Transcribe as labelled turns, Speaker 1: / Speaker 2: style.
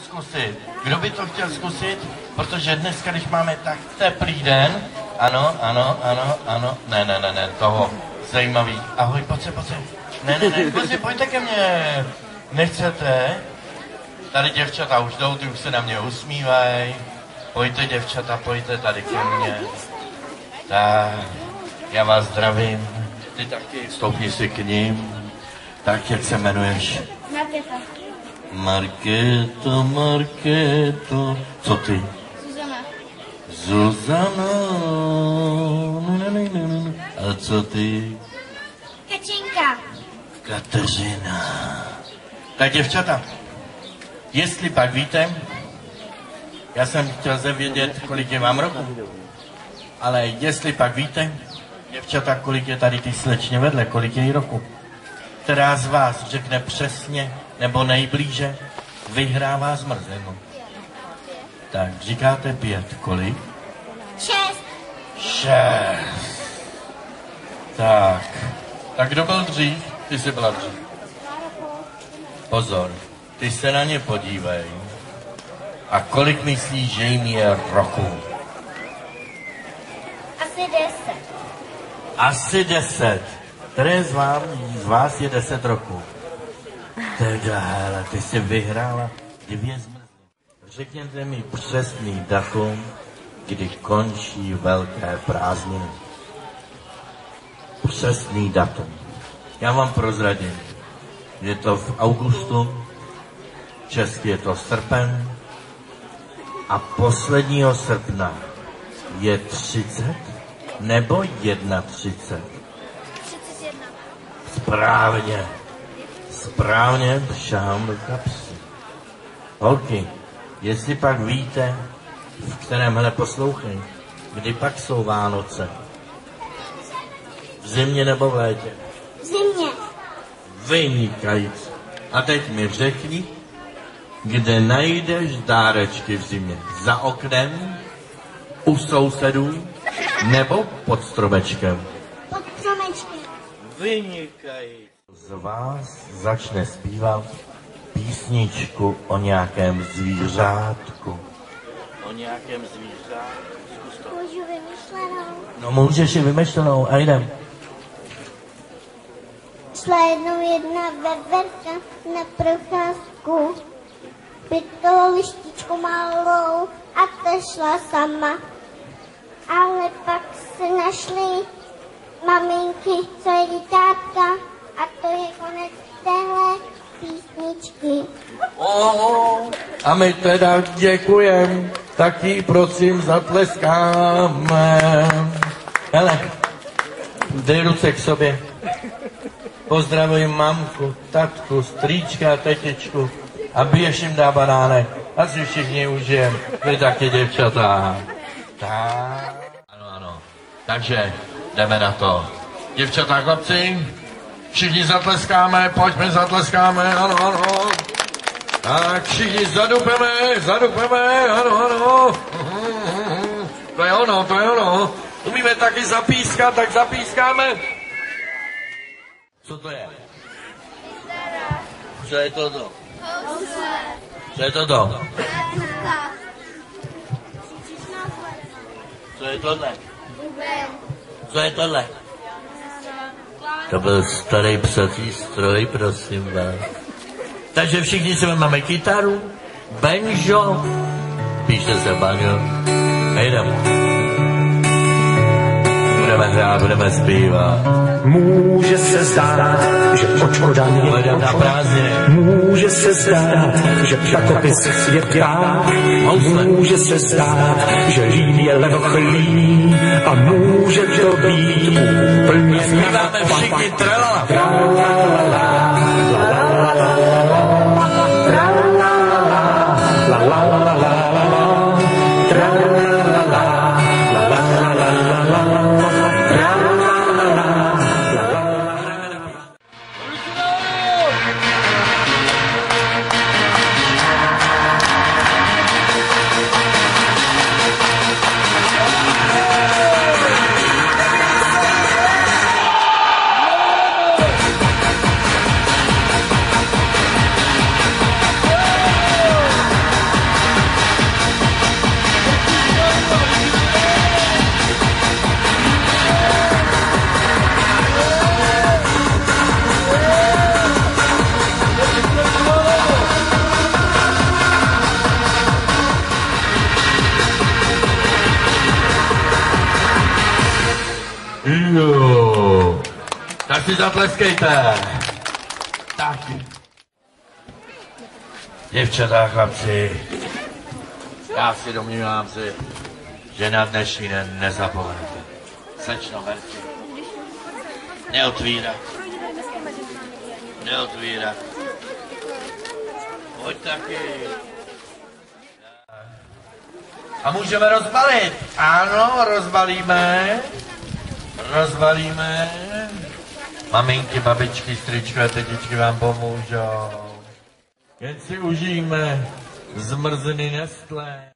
Speaker 1: zkusit? Kdo by to chtěl zkusit? Protože dneska, když máme tak teplý den, ano, ne, toho zajímavý. Ahoj, pojď se. Ne, pojďte ke mně. Nechcete? Tady děvčata už jdou, ty už se na mě usmívají. Pojďte děvčata, pojďte tady ke mně. Tak, já vás zdravím. Ty taky, stoupni si k ním. Tak, jak se jmenuješ? Markéto. Co ty? Zuzana. A co ty? Kateřina. Tak děvčata, jestli pak víte, já jsem chtěl vědět, kolik je vám roku, ale jestli pak víte, děvčata, kolik je tady ty slečně vedle, kolik je jí roku, která z vás řekne přesně nebo nejblíže, vyhrává zmrzlinu. Tak, říkáte 5, kolik? 6. Tak kdo byl dřív? Ty jsi byla dřív. Pozor, ty se na ně podívej. A kolik myslíš, že jim je roku? Asi 10. Které z vás je 10 roků? Teda, hele, ty jsi vyhrála 2 zmrzliny. Řekněte mi přesný datum, kdy končí velké prázdniny. Přesný datum. Já vám prozradím. Je to v augustu, česky je to srpen, a posledního srpna je 30 nebo 31? 31. Správně, šám do kapsy. Holky, jestli pak víte, v kterémhle poslouchej, kdy pak jsou Vánoce? V zimě nebo v létě?
Speaker 2: V zimě.
Speaker 1: Vynikající. A teď mi řekni, kde najdeš dárečky v zimě? Za oknem, u sousedů nebo pod stromečkem?
Speaker 2: Pod stromečkem.
Speaker 1: Vynikající. Z vás začne zpívat písničku o nějakém zvířátku. O nějakém zvířátku. Zkus to.
Speaker 2: Můžu vymyšlenou.
Speaker 1: No můžeš ji vymyšlenou a jdem.
Speaker 2: Šla jednou jedna veverka na procházku. Pytlo lištičku malou a ta šla sama. Ale pak se našly maminky, co je tátka, a to je konec téhle písničky.
Speaker 1: A my teda děkujem, tak jí prosím zatleskáme. Hele, dej ruce k sobě. Pozdravuji mamku, tatku, strýčka, tetičku a běž jim dá banánek. Asi všichni užijem, vy taky děvčata. Tak. Ano. Takže jdeme na to. Děvčata, chlapci, všichni zatleskáme, pojďme zatleskáme, ano. Tak všichni zadupeme, ano. To je ono. Umíme taky zapískat, tak zapískáme. Co to je? Co je toto? Co je toto? Co je tohle? Co je tohle? To byl starý psací stroj, prosím vás. Takže všichni si máme kytaru, banjo, píše se banjo, a jdeme. Budeme hrát, budeme zpívat.
Speaker 3: Může se zdát, že očkodan je
Speaker 1: na prázdniny.
Speaker 3: Může se zdát, že ptakopis je pták. Může se zdát, že líp je levochlý. A může to být úplně
Speaker 1: zpíváme všichni tralala. Tak si zatleskejte. Tak. Děvčata, chlapci, já si domnívám si, že na dnešní den nezapomenete. Slečno Herky. Neotvírat. Neotvírat. Pojď taky. A můžeme rozbalit. Ano, rozbalíme. Rozbalíme. Maminky, babičky, stričky a tetičky vám pomůžou. Jen si užijeme zmrzliny Nestlé.